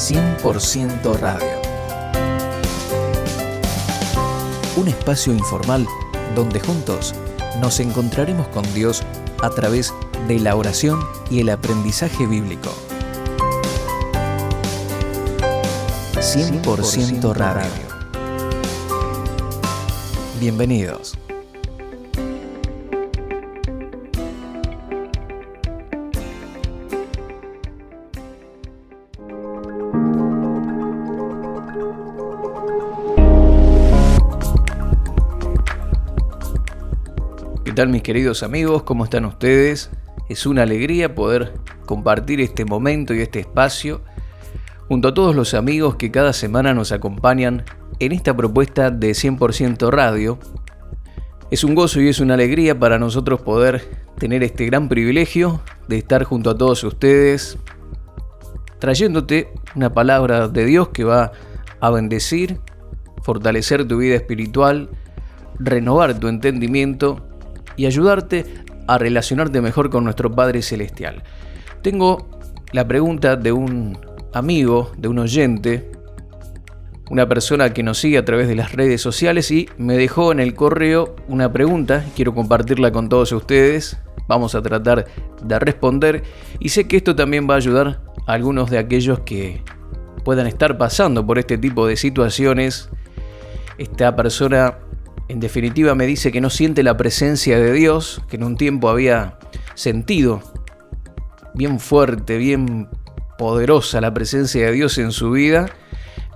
100% Radio. Un espacio informal donde juntos nos encontraremos con Dios a través de la oración y el aprendizaje bíblico. 100% Radio. Bienvenidos. ¿Qué tal, mis queridos amigos? ¿Cómo están ustedes? Es una alegría poder compartir este momento y este espacio junto a todos los amigos que cada semana nos acompañan en esta propuesta de 100% Radio. Es un gozo y es una alegría para nosotros poder tener este gran privilegio de estar junto a todos ustedes, trayéndote una palabra de Dios que va a bendecir, fortalecer tu vida espiritual, renovar tu entendimiento y ayudarte a relacionarte mejor con nuestro Padre Celestial. Tengo la pregunta de un amigo, de un oyente, una persona que nos sigue a través de las redes sociales y me dejó en el correo una pregunta. Quiero compartirla con todos ustedes. Vamos a tratar de responder y sé que esto también va a ayudar a algunos de aquellos que puedan estar pasando por este tipo de situaciones. Esta persona en definitiva me dice que no siente la presencia de Dios, que en un tiempo había sentido bien fuerte, bien poderosa la presencia de Dios en su vida,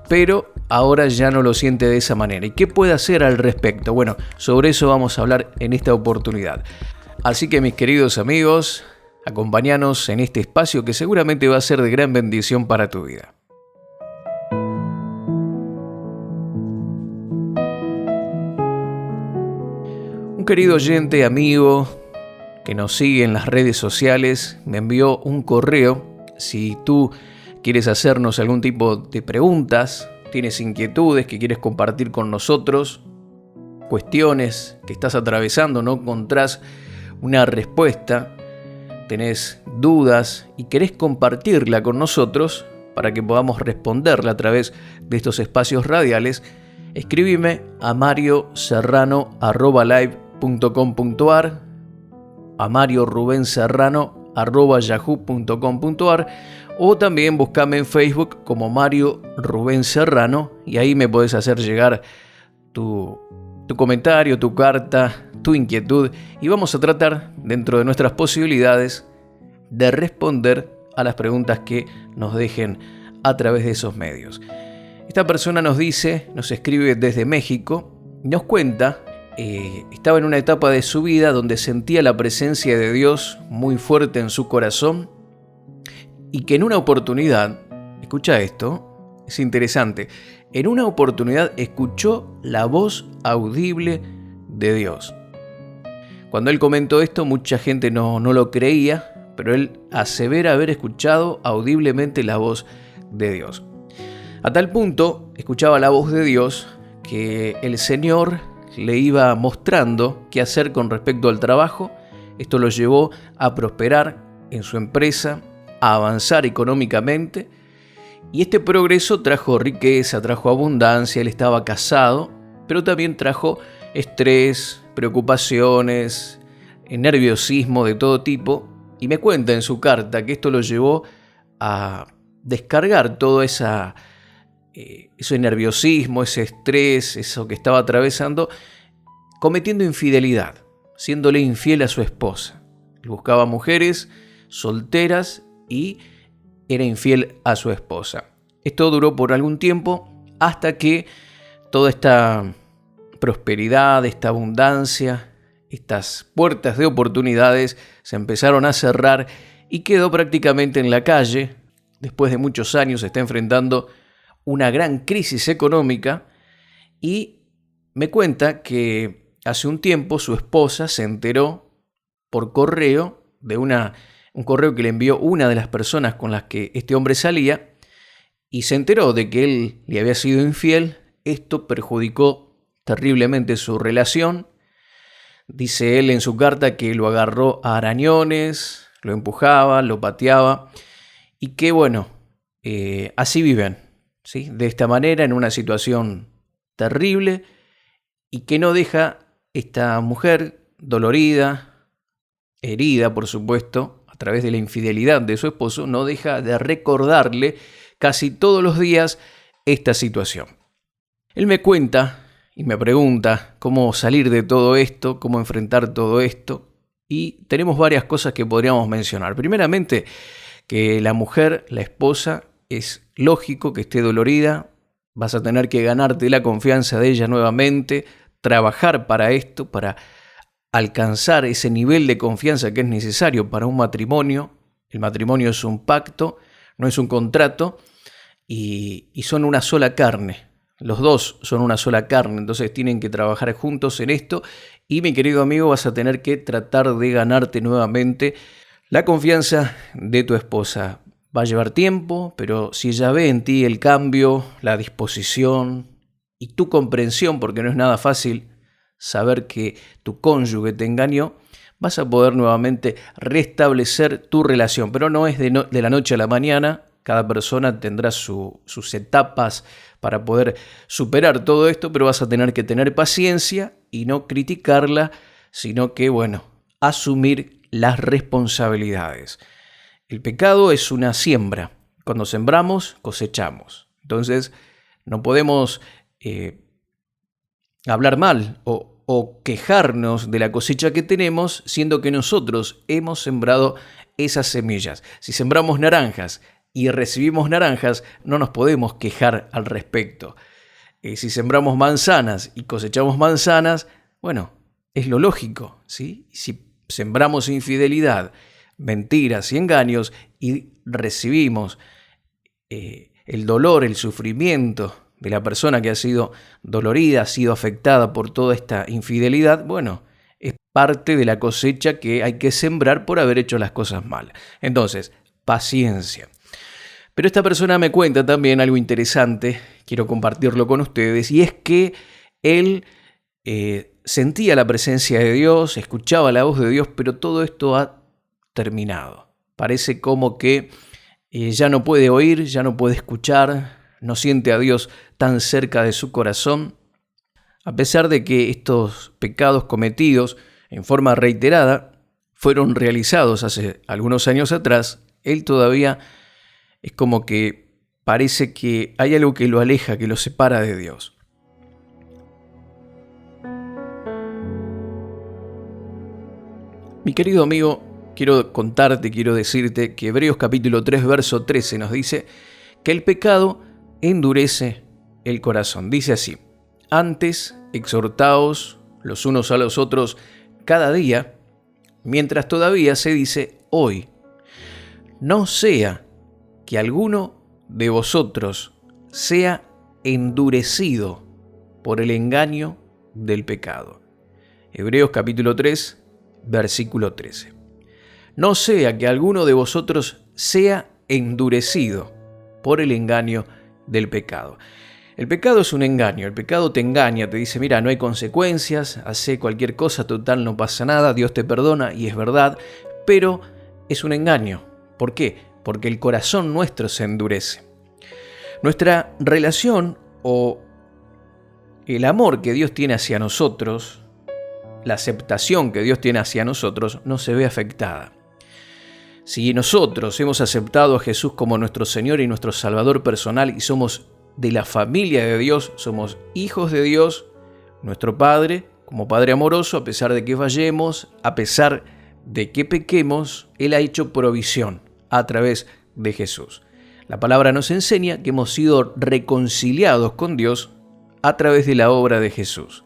pero ahora ya no lo siente de esa manera. ¿Y qué puede hacer al respecto? Bueno, sobre eso vamos a hablar en esta oportunidad. Así que, mis queridos amigos, acompáñanos en este espacio que seguramente va a ser de gran bendición para tu vida. Un querido oyente, amigo, que nos sigue en las redes sociales, me envió un correo. Si tú quieres hacernos algún tipo de preguntas, tienes inquietudes que quieres compartir con nosotros, cuestiones que estás atravesando, no encontrás una respuesta, tenés dudas y querés compartirla con nosotros para que podamos responderla a través de estos espacios radiales, escríbeme a marioserrano@live.com.ar, a mariorubenserrano@yahoo.com.ar, o también buscame en Facebook como Mario Rubén Serrano y ahí me podés hacer llegar tu comentario, tu carta, tu inquietud y vamos a tratar, dentro de nuestras posibilidades, de responder a las preguntas que nos dejen a través de esos medios. Esta persona nos escribe desde México, nos cuenta, estaba en una etapa de su vida donde sentía la presencia de Dios muy fuerte en su corazón y que en una oportunidad, escucha esto, es interesante, en una oportunidad escuchó la voz audible de Dios. Cuando él comentó esto, mucha gente no lo creía, pero él asevera haber escuchado audiblemente la voz de Dios. A tal punto, escuchaba la voz de Dios que el Señor le iba mostrando qué hacer con respecto al trabajo. Esto lo llevó a prosperar en su empresa, a avanzar económicamente, y este progreso trajo riqueza, trajo abundancia. Él estaba casado, pero también trajo estrés, preocupaciones, nerviosismo de todo tipo, y me cuenta en su carta que esto lo llevó a descargar todo ese nerviosismo, ese estrés, eso que estaba atravesando, cometiendo infidelidad, siéndole infiel a su esposa. Él buscaba mujeres solteras y era infiel a su esposa. Esto duró por algún tiempo hasta que toda esta prosperidad, esta abundancia, estas puertas de oportunidades se empezaron a cerrar y quedó prácticamente en la calle. Después de muchos años se está enfrentando una gran crisis económica y me cuenta que hace un tiempo su esposa se enteró por correo de un correo que le envió una de las personas con las que este hombre salía y se enteró de que él le había sido infiel. Esto perjudicó terriblemente su relación. Dice él en su carta que lo agarró a arañones, lo empujaba, lo pateaba y que así viven, ¿sí? De esta manera, en una situación terrible y que no deja esta mujer dolorida, herida, por supuesto, a través de la infidelidad de su esposo, no deja de recordarle casi todos los días esta situación. Él me cuenta y me pregunta cómo salir de todo esto, cómo enfrentar todo esto, y tenemos varias cosas que podríamos mencionar. Primeramente, que la mujer, la esposa, es lógico que esté dolorida, vas a tener que ganarte la confianza de ella nuevamente, trabajar para esto, para alcanzar ese nivel de confianza que es necesario para un matrimonio. El matrimonio es un pacto, no es un contrato, y son una sola carne. Los dos son una sola carne, entonces tienen que trabajar juntos en esto. Y mi querido amigo, vas a tener que tratar de ganarte nuevamente la confianza de tu esposa. Va a llevar tiempo, pero si ella ve en ti el cambio, la disposición y tu comprensión, porque no es nada fácil saber que tu cónyuge te engañó, vas a poder nuevamente restablecer tu relación. Pero no es de la noche a la mañana. Cada persona tendrá sus etapas para poder superar todo esto, pero vas a tener que tener paciencia y no criticarla, sino que, asumir las responsabilidades. El pecado es una siembra. Cuando sembramos, cosechamos. Entonces, no podemos hablar mal o quejarnos de la cosecha que tenemos, siendo que nosotros hemos sembrado esas semillas. Si sembramos naranjas y recibimos naranjas, no nos podemos quejar al respecto. Si sembramos manzanas y cosechamos manzanas, es lo lógico, ¿sí? Si sembramos infidelidad, mentiras y engaños y recibimos el dolor, el sufrimiento de la persona que ha sido dolorida, ha sido afectada por toda esta infidelidad, es parte de la cosecha que hay que sembrar por haber hecho las cosas mal. Entonces, paciencia. Pero esta persona me cuenta también algo interesante, quiero compartirlo con ustedes, y es que él sentía la presencia de Dios, escuchaba la voz de Dios, pero todo esto ha terminado. Parece como que ya no puede oír, ya no puede escuchar, no siente a Dios tan cerca de su corazón, a pesar de que estos pecados cometidos en forma reiterada fueron realizados hace algunos años atrás. Él todavía es como que parece que hay algo que lo aleja, que lo separa de Dios. Mi querido amigo, quiero decirte que Hebreos capítulo 3, verso 13 nos dice que el pecado endurece el corazón. Dice así: antes exhortaos los unos a los otros cada día, mientras todavía se dice hoy, no sea que alguno de vosotros sea endurecido por el engaño del pecado. Hebreos capítulo 3, versículo 13. No sea que alguno de vosotros sea endurecido por el engaño del pecado. El pecado es un engaño, el pecado te engaña, te dice, mira, no hay consecuencias, hace cualquier cosa, total, no pasa nada, Dios te perdona, y es verdad, pero es un engaño. ¿Por qué? Porque el corazón nuestro se endurece. Nuestra relación o el amor que Dios tiene hacia nosotros, la aceptación que Dios tiene hacia nosotros, no se ve afectada. Si nosotros hemos aceptado a Jesús como nuestro Señor y nuestro Salvador personal y somos de la familia de Dios, somos hijos de Dios, nuestro Padre, como Padre amoroso, a pesar de que fallemos, a pesar de que pequemos, Él ha hecho provisión a través de Jesús. La palabra nos enseña que hemos sido reconciliados con Dios a través de la obra de Jesús.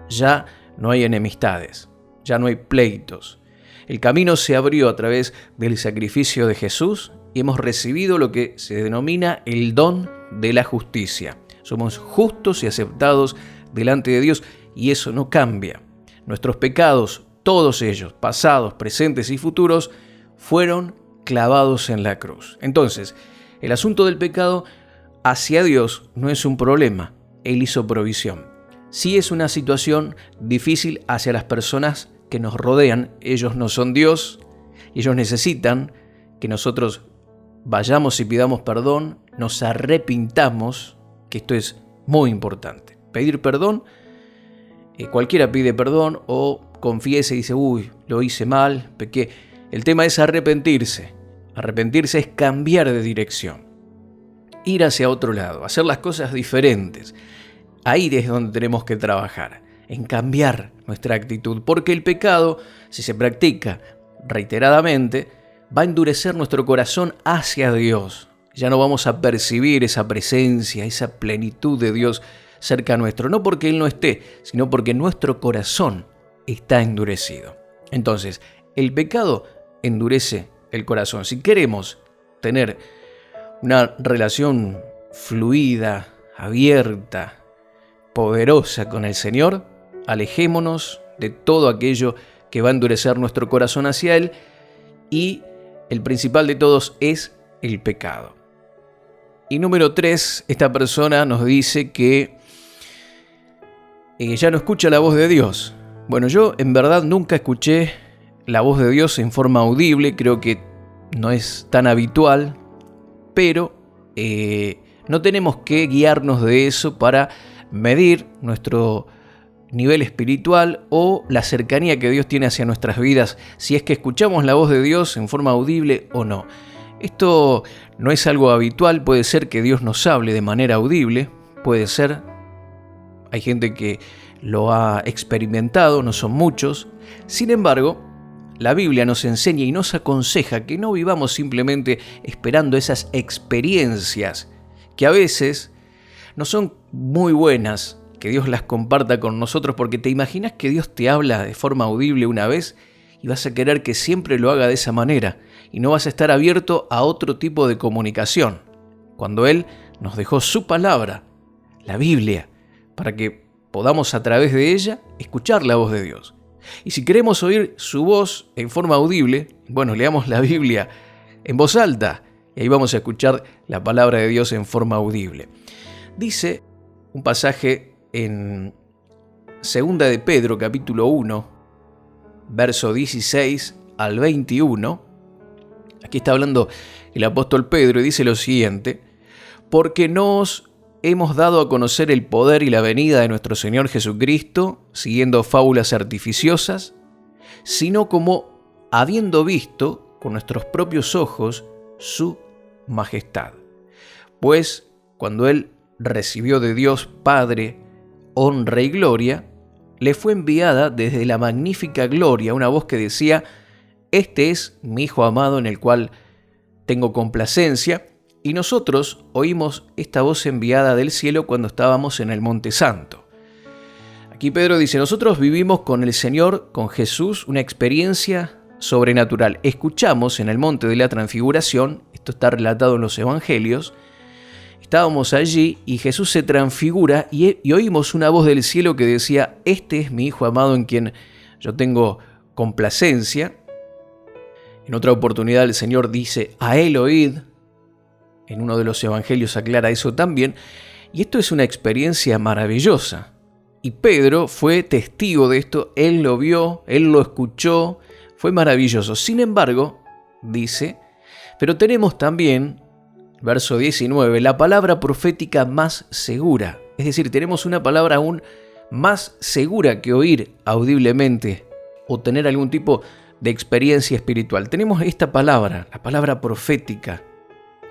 Ya no hay enemistades, ya no hay pleitos. El camino se abrió a través del sacrificio de Jesús y hemos recibido lo que se denomina el don de la justicia. Somos justos y aceptados delante de Dios y eso no cambia. Nuestros pecados, todos ellos, pasados, presentes y futuros, fueron clavados en la cruz. Entonces, el asunto del pecado hacia Dios no es un problema. Él hizo provisión. Sí es una situación difícil hacia las personas que nos rodean. Ellos no son Dios. Ellos necesitan que nosotros vayamos y pidamos perdón, nos arrepintamos, que esto es muy importante. Pedir perdón, cualquiera pide perdón o confiesa y dice, lo hice mal, pequé. El tema es arrepentirse. Arrepentirse es cambiar de dirección, ir hacia otro lado, hacer las cosas diferentes. Ahí es donde tenemos que trabajar, en cambiar nuestra actitud, porque el pecado, si se practica reiteradamente, va a endurecer nuestro corazón hacia Dios. Ya no vamos a percibir esa presencia, esa plenitud de Dios cerca nuestro, no porque Él no esté, sino porque nuestro corazón está endurecido. Entonces, el pecado endurece el corazón. Si queremos tener una relación fluida, abierta, poderosa con el Señor, alejémonos de todo aquello que va a endurecer nuestro corazón hacia Él, y el principal de todos es el pecado. Y número 3, esta persona nos dice que ya no escucha la voz de Dios. Bueno, yo en verdad nunca escuché la voz de Dios en forma audible, creo que no es tan habitual, pero no tenemos que guiarnos de eso para medir nuestro nivel espiritual o la cercanía que Dios tiene hacia nuestras vidas, si es que escuchamos la voz de Dios en forma audible o no. Esto no es algo habitual, puede ser que Dios nos hable de manera audible, puede ser, hay gente que lo ha experimentado, no son muchos. Sin embargo, la Biblia nos enseña y nos aconseja que no vivamos simplemente esperando esas experiencias que a veces no son muy buenas, que Dios las comparta con nosotros, porque te imaginas que Dios te habla de forma audible una vez y vas a querer que siempre lo haga de esa manera y no vas a estar abierto a otro tipo de comunicación, cuando Él nos dejó su palabra, la Biblia, para que podamos a través de ella escuchar la voz de Dios. Y si queremos oír su voz en forma audible, bueno, leamos la Biblia en voz alta y ahí vamos a escuchar la palabra de Dios en forma audible. Dice un pasaje en 2 de Pedro, capítulo 1, verso 16 al 21. Aquí está hablando el apóstol Pedro y dice lo siguiente: porque no os hemos dado a conocer el poder y la venida de nuestro Señor Jesucristo, siguiendo fábulas artificiosas, sino como habiendo visto con nuestros propios ojos su majestad. Pues cuando Él recibió de Dios Padre honra y gloria, le fue enviada desde la magnífica gloria una voz que decía: este es mi Hijo amado en el cual tengo complacencia. Y nosotros oímos esta voz enviada del cielo cuando estábamos en el Monte Santo. Aquí Pedro dice: nosotros vivimos con el Señor, con Jesús, una experiencia sobrenatural. Escuchamos en el Monte de la Transfiguración, esto está relatado en los Evangelios, estábamos allí y Jesús se transfigura y oímos una voz del cielo que decía: este es mi Hijo amado en quien yo tengo complacencia. En otra oportunidad el Señor dice: a Él oíd. En uno de los evangelios aclara eso también. Y esto es una experiencia maravillosa. Y Pedro fue testigo de esto. Él lo vio, él lo escuchó. Fue maravilloso. Sin embargo, dice, pero tenemos también, verso 19, la palabra profética más segura. Es decir, tenemos una palabra aún más segura que oír audiblemente o tener algún tipo de experiencia espiritual. Tenemos esta palabra, la palabra profética.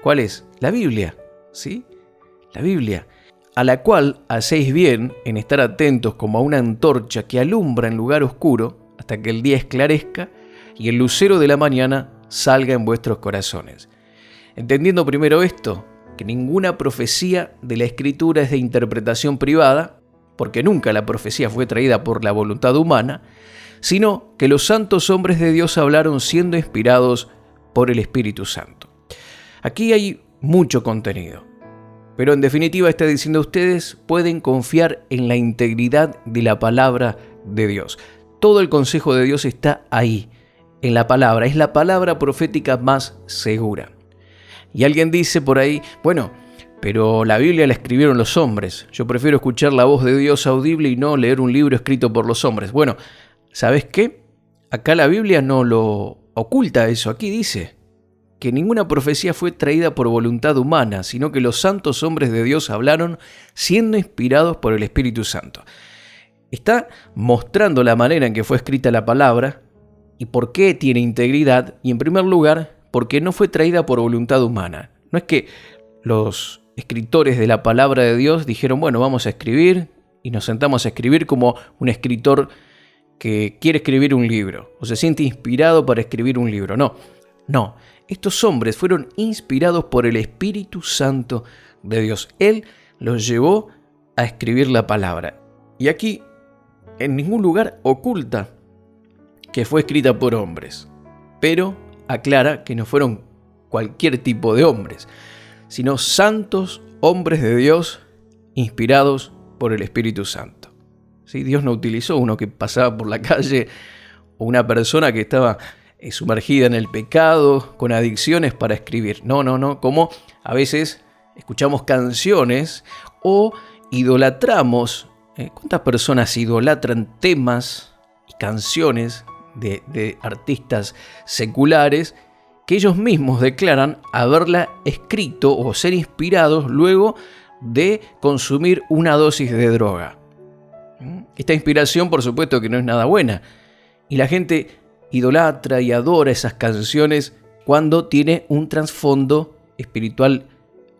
¿Cuál es? La Biblia, ¿sí? La Biblia, a la cual hacéis bien en estar atentos como a una antorcha que alumbra en lugar oscuro hasta que el día esclarezca y el lucero de la mañana salga en vuestros corazones. Entendiendo primero esto, que ninguna profecía de la Escritura es de interpretación privada, porque nunca la profecía fue traída por la voluntad humana, sino que los santos hombres de Dios hablaron siendo inspirados por el Espíritu Santo. Aquí hay mucho contenido, pero en definitiva está diciendo: ustedes pueden confiar en la integridad de la palabra de Dios. Todo el consejo de Dios está ahí, en la palabra. Es la palabra profética más segura. Y alguien dice por ahí: bueno, pero la Biblia la escribieron los hombres. Yo prefiero escuchar la voz de Dios audible y no leer un libro escrito por los hombres. Bueno, ¿sabes qué? Acá la Biblia no lo oculta eso. Aquí dice que ninguna profecía fue traída por voluntad humana, sino que los santos hombres de Dios hablaron siendo inspirados por el Espíritu Santo. Está mostrando la manera en que fue escrita la palabra y por qué tiene integridad, y en primer lugar, porque no fue traída por voluntad humana. No es que los escritores de la palabra de Dios dijeron, bueno, vamos a escribir, y nos sentamos a escribir como un escritor que quiere escribir un libro, o se siente inspirado para escribir un libro. No. Estos hombres fueron inspirados por el Espíritu Santo de Dios. Él los llevó a escribir la palabra. Y aquí, en ningún lugar oculta que fue escrita por hombres, pero aclara que no fueron cualquier tipo de hombres, sino santos hombres de Dios inspirados por el Espíritu Santo. ¿Sí? Dios no utilizó uno que pasaba por la calle o una persona que estaba sumergida en el pecado, con adicciones para escribir. No, como a veces escuchamos canciones o idolatramos. ¿Cuántas personas idolatran temas y canciones de artistas seculares que ellos mismos declaran haberla escrito o ser inspirados luego de consumir una dosis de droga? Esta inspiración, por supuesto, que no es nada buena. Y la gente idolatra y adora esas canciones cuando tiene un trasfondo espiritual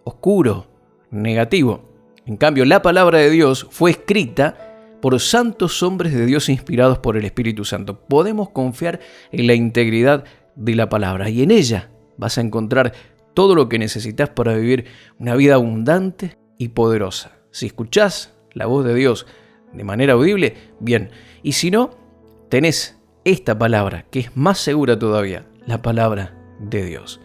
oscuro, negativo. En cambio, la palabra de Dios fue escrita por santos hombres de Dios inspirados por el Espíritu Santo. Podemos confiar en la integridad de la palabra y en ella vas a encontrar todo lo que necesitas para vivir una vida abundante y poderosa. Si escuchás la voz de Dios de manera audible, bien. Y si no, tenés esta palabra, que es más segura todavía, la palabra de Dios.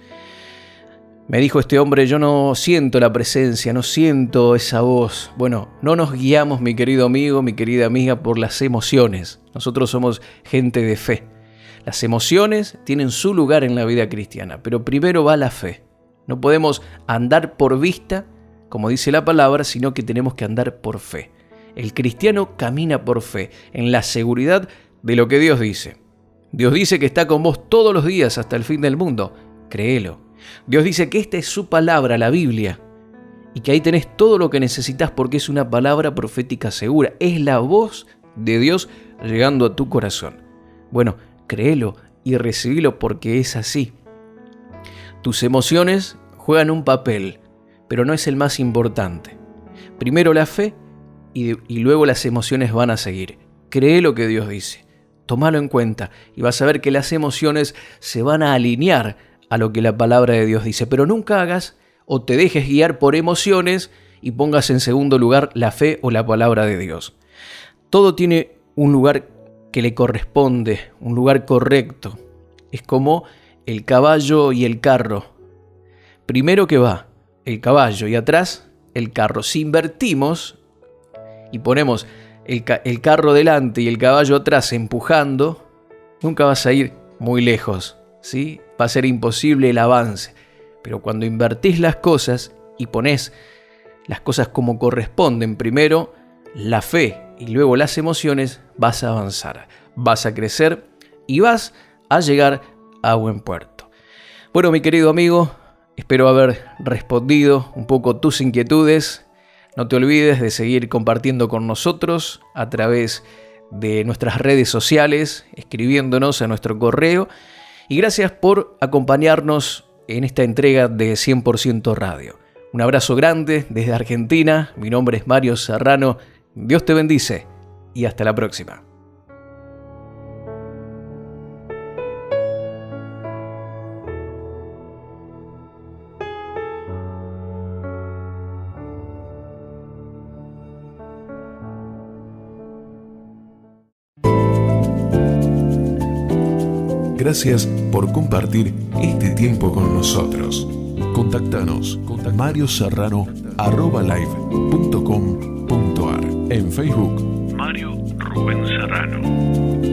Me dijo este hombre, yo no siento la presencia, no siento esa voz. Bueno, no nos guiamos, mi querido amigo, mi querida amiga, por las emociones. Nosotros somos gente de fe. Las emociones tienen su lugar en la vida cristiana, pero primero va la fe. No podemos andar por vista, como dice la palabra, sino que tenemos que andar por fe. El cristiano camina por fe, en la seguridad de lo que Dios dice. Dios dice que está con vos todos los días hasta el fin del mundo. Créelo. Dios dice que esta es su palabra, la Biblia, y que ahí tenés todo lo que necesitas porque es una palabra profética segura. Es la voz de Dios llegando a tu corazón. Bueno, créelo y recibilo porque es así. Tus emociones juegan un papel, pero no es el más importante. Primero la fe y luego las emociones van a seguir. Cree lo que Dios dice. Tómalo en cuenta y vas a ver que las emociones se van a alinear a lo que la palabra de Dios dice. Pero nunca hagas o te dejes guiar por emociones y pongas en segundo lugar la fe o la palabra de Dios. Todo tiene un lugar que le corresponde, un lugar correcto. Es como el caballo y el carro. Primero que va el caballo y atrás el carro. Si invertimos y ponemos el carro delante y el caballo atrás empujando, nunca vas a ir muy lejos, ¿sí? Va a ser imposible el avance. Pero cuando invertís las cosas y pones las cosas como corresponden, primero la fe y luego las emociones, vas a avanzar, vas a crecer y vas a llegar a buen puerto. Bueno, mi querido amigo, espero haber respondido un poco tus inquietudes. No te olvides de seguir compartiendo con nosotros a través de nuestras redes sociales, escribiéndonos a nuestro correo. Y gracias por acompañarnos en esta entrega de 100% Radio. Un abrazo grande desde Argentina. Mi nombre es Mario Serrano. Dios te bendice y hasta la próxima. Gracias por compartir este tiempo con nosotros. Contactanos con marioserrano@live.com.ar. En Facebook, Mario Rubén Serrano.